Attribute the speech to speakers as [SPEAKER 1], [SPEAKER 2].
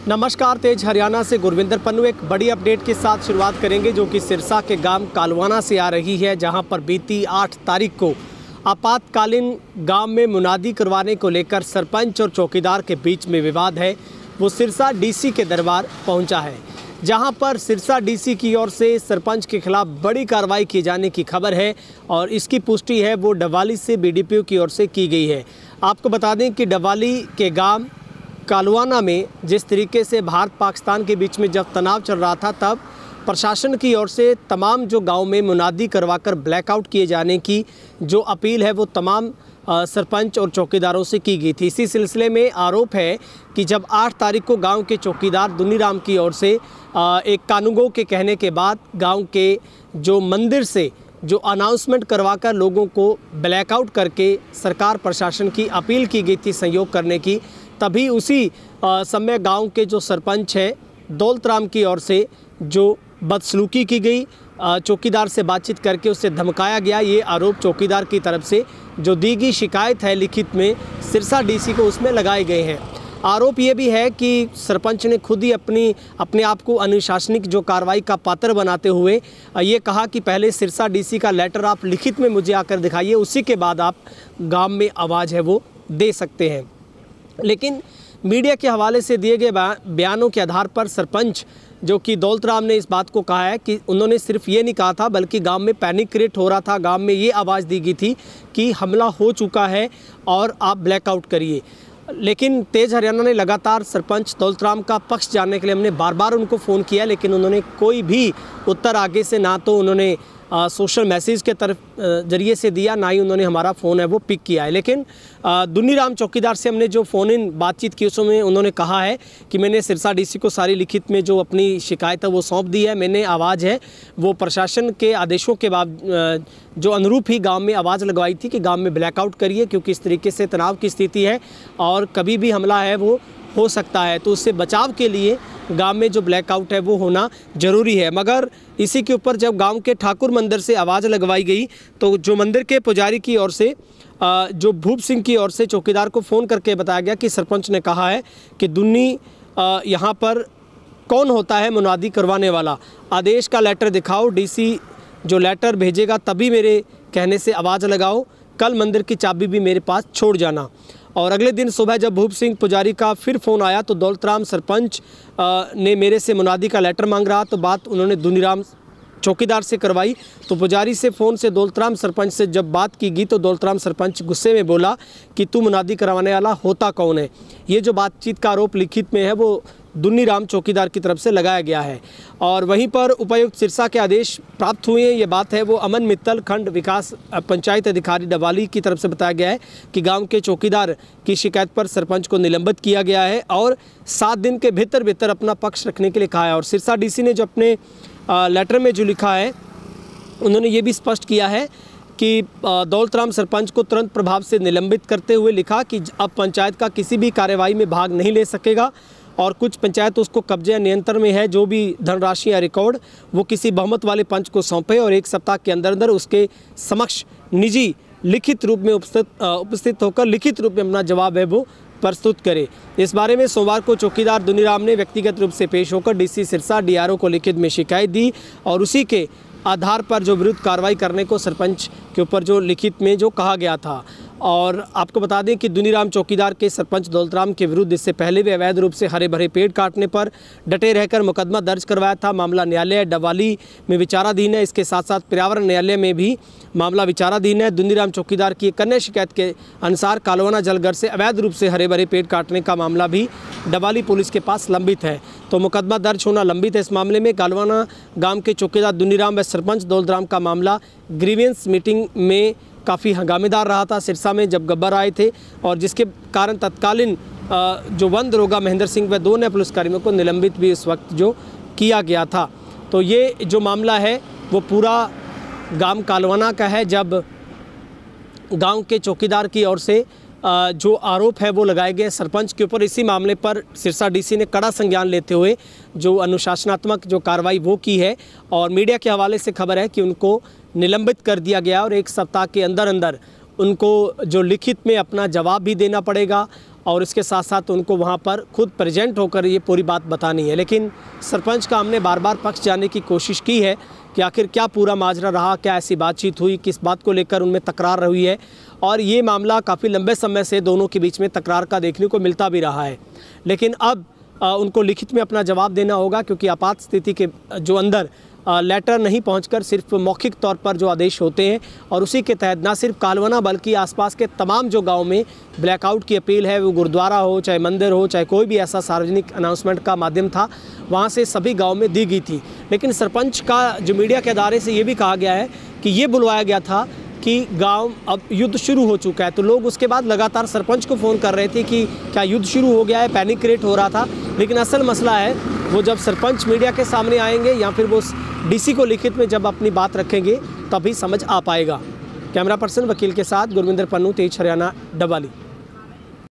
[SPEAKER 1] नमस्कार, तेज हरियाणा से गुरविंदर पन्नू एक बड़ी अपडेट के साथ शुरुआत करेंगे जो कि सिरसा के गांव कालवाना से आ रही है, जहां पर बीती 8 तारीख को आपातकालीन गांव में मुनादी करवाने को लेकर सरपंच और चौकीदार के बीच में विवाद है। वो सिरसा डीसी के दरबार पहुंचा है, जहां पर सिरसा डीसी की ओर से सरपंच के खिलाफ बड़ी कार्रवाई किए जाने की खबर है और इसकी पुष्टि है वो डवाली से बीडीपीओ की ओर से की गई है। आपको बता दें कि डवाली के गांव कालवाना में जिस तरीके से भारत पाकिस्तान के बीच में जब तनाव चल रहा था, तब प्रशासन की ओर से तमाम जो गांव में मुनादी करवाकर ब्लैकआउट किए जाने की जो अपील है वो तमाम सरपंच और चौकीदारों से की गई थी। इसी सिलसिले में आरोप है कि जब 8 तारीख को गांव के चौकीदार दुनीराम की ओर से एक कानूनगो के कहने के बाद गांव के जो मंदिर से जो अनाउंसमेंट करवाकर लोगों को ब्लैकआउट करके सरकार प्रशासन की अपील की गई थी सहयोग करने की, तभी उसी समय गांव के जो सरपंच हैं दौलतराम की ओर से जो बदसलूकी की गई, चौकीदार से बातचीत करके उससे धमकाया गया। ये आरोप चौकीदार की तरफ से जो दी गई शिकायत है लिखित में सिरसा डीसी को, उसमें लगाए गए हैं। आरोप ये भी है कि सरपंच ने खुद ही अपने आप को अनुशासनिक जो कार्रवाई का पात्र बनाते हुए ये कहा कि पहले सिरसा डीसी का लेटर आप लिखित में मुझे आकर दिखाइए, उसी के बाद आप गांव में आवाज़ है वो दे सकते हैं। लेकिन मीडिया के हवाले से दिए गए बयानों के आधार पर सरपंच जो कि दौलतराम ने इस बात को कहा है कि उन्होंने सिर्फ ये नहीं कहा था बल्कि गांव में पैनिक क्रिएट हो रहा था, गांव में ये आवाज़ दी गई थी कि हमला हो चुका है और आप ब्लैकआउट करिए। लेकिन तेज हरियाणा ने लगातार सरपंच दौलतराम का पक्ष जानने के लिए हमने बार बार उनको फ़ोन किया, लेकिन उन्होंने कोई भी उत्तर आगे से ना तो उन्होंने सोशल मैसेज के तरफ जरिए से दिया, ना ही उन्होंने हमारा फ़ोन है वो पिक किया है। लेकिन दुनीराम चौकीदार से हमने जो फ़ोन इन बातचीत की उसमें उन्होंने कहा है कि मैंने सिरसा डीसी को सारी लिखित में जो अपनी शिकायत है वो सौंप दी है। मैंने आवाज़ है वो प्रशासन के आदेशों के बाद जो अनुरूप ही गांव में आवाज़ लगवाई थी कि गांव में ब्लैकआउट करिए, क्योंकि इस तरीके से तनाव की स्थिति है और कभी भी हमला है वो हो सकता है, तो उससे बचाव के लिए गांव में जो ब्लैकआउट है वो होना ज़रूरी है। मगर इसी के ऊपर जब गांव के ठाकुर मंदिर से आवाज़ लगवाई गई तो जो मंदिर के पुजारी की ओर से जो भूप सिंह की ओर से चौकीदार को फ़ोन करके बताया गया कि सरपंच ने कहा है कि दुन्नी यहाँ पर कौन होता है मुनादी करवाने वाला, आदेश का लेटर दिखाओ, डीसी जो लेटर भेजेगा तभी मेरे कहने से आवाज़ लगाओ, कल मंदिर की चाबी भी मेरे पास छोड़ जाना। और अगले दिन सुबह जब भूप सिंह पुजारी का फिर फ़ोन आया तो दौलतराम सरपंच ने मेरे से मुनादी का लेटर मांग रहा, तो बात उन्होंने दुनीराम चौकीदार से करवाई। तो पुजारी से फ़ोन से दौलतराम सरपंच से जब बात की गई तो दौलतराम सरपंच गुस्से में बोला कि तू मुनादी करवाने वाला होता कौन है। ये जो बातचीत का आरोप लिखित में है वो दुनीराम चौकीदार की तरफ से लगाया गया है। और वहीं पर उपायुक्त सिरसा के आदेश प्राप्त हुए हैं, ये बात है वो अमन मित्तल खंड विकास पंचायत अधिकारी डवाली की तरफ से बताया गया है कि गांव के चौकीदार की शिकायत पर सरपंच को निलंबित किया गया है और 7 दिन के भीतर अपना पक्ष रखने के लिए कहा है। और सिरसा डीसी ने जो अपने लेटर में जो लिखा है उन्होंने ये भी स्पष्ट किया है कि दौलतराम सरपंच को तुरंत प्रभाव से निलंबित करते हुए लिखा कि अब पंचायत का किसी भी कार्यवाही में भाग नहीं ले सकेगा और कुछ पंचायत उसको कब्जे या नियंत्रण में है, जो भी धनराशि या रिकॉर्ड वो किसी बहुमत वाले पंच को सौंपे और 1 सप्ताह के अंदर उसके समक्ष निजी लिखित रूप में उपस्थित होकर लिखित रूप में अपना जवाब है वो प्रस्तुत करे। इस बारे में सोमवार को चौकीदार दुनीराम ने व्यक्तिगत रूप से पेश होकर डीसी सिरसा डीआरओ को लिखित में शिकायत दी और उसी के आधार पर जो विरुद्ध कार्रवाई करने को सरपंच के ऊपर जो लिखित में जो कहा गया था। और आपको बता दें कि दुनीराम चौकीदार के सरपंच दौलतराम के विरुद्ध इससे पहले भी अवैध रूप से हरे भरे पेड़ काटने पर डटे रहकर मुकदमा दर्ज करवाया था। मामला न्यायालय डवाली में विचाराधीन है। इसके साथ साथ पर्यावरण न्यायालय में भी मामला विचाराधीन है। दुनीराम चौकीदार की एक अन्य शिकायत के अनुसार कालवाना जलघर से अवैध रूप से हरे भरे पेड़ काटने का मामला भी डवाली पुलिस के पास लंबित है, तो मुकदमा दर्ज होना लंबित है। इस मामले में कालवाना गांव के चौकीदार दुनीराम व सरपंच दौलतराम का मामला ग्रीवेंस मीटिंग में काफ़ी हंगामेदार रहा था सिरसा में जब गब्बर आए थे, और जिसके कारण तत्कालीन जो वन दरोगा महेंद्र सिंह व 2 नए पुलिसकर्मियों को निलंबित भी इस वक्त जो किया गया था। तो ये जो मामला है वो पूरा गांव कालवाना का है, जब गांव के चौकीदार की ओर से जो आरोप है वो लगाए गए सरपंच के ऊपर। इसी मामले पर सिरसा डीसी ने कड़ा संज्ञान लेते हुए जो अनुशासनात्मक जो कार्रवाई वो की है और मीडिया के हवाले से खबर है कि उनको निलंबित कर दिया गया और 1 सप्ताह के अंदर उनको जो लिखित में अपना जवाब भी देना पड़ेगा और इसके साथ साथ उनको वहाँ पर खुद प्रेजेंट होकर ये पूरी बात बतानी है। लेकिन सरपंच का हमने बार बार पक्ष जानने की कोशिश की है कि आखिर क्या पूरा माजरा रहा, क्या ऐसी बातचीत हुई, किस बात को लेकर उनमें तकरार हुई है। और ये मामला काफ़ी लंबे समय से दोनों के बीच में तकरार का देखने को मिलता भी रहा है। लेकिन अब उनको लिखित में अपना जवाब देना होगा, क्योंकि आपात स्थिति के जो अंदर लेटर नहीं पहुंचकर सिर्फ मौखिक तौर पर जो आदेश होते हैं और उसी के तहत ना सिर्फ कालवाना बल्कि आसपास के तमाम जो गांव में ब्लैकआउट की अपील है, वो गुरुद्वारा हो, चाहे मंदिर हो, चाहे कोई भी ऐसा सार्वजनिक अनाउंसमेंट का माध्यम था, वहां से सभी गांव में दी गई थी। लेकिन सरपंच का जो मीडिया के अदारे से ये भी कहा गया है कि ये बुलवाया गया था कि गांव अब युद्ध शुरू हो चुका है। तो लोग उसके बाद लगातार सरपंच को फ़ोन कर रहे थे कि क्या युद्ध शुरू हो गया है, पैनिक क्रिएट हो रहा था। लेकिन असल मसला है वो जब सरपंच मीडिया के सामने आएंगे या फिर वो डीसी को लिखित में जब अपनी बात रखेंगे तभी समझ आ पाएगा। कैमरा पर्सन वकील के साथ गुरविंदर पन्नू, तेज हरियाणा, डबाली।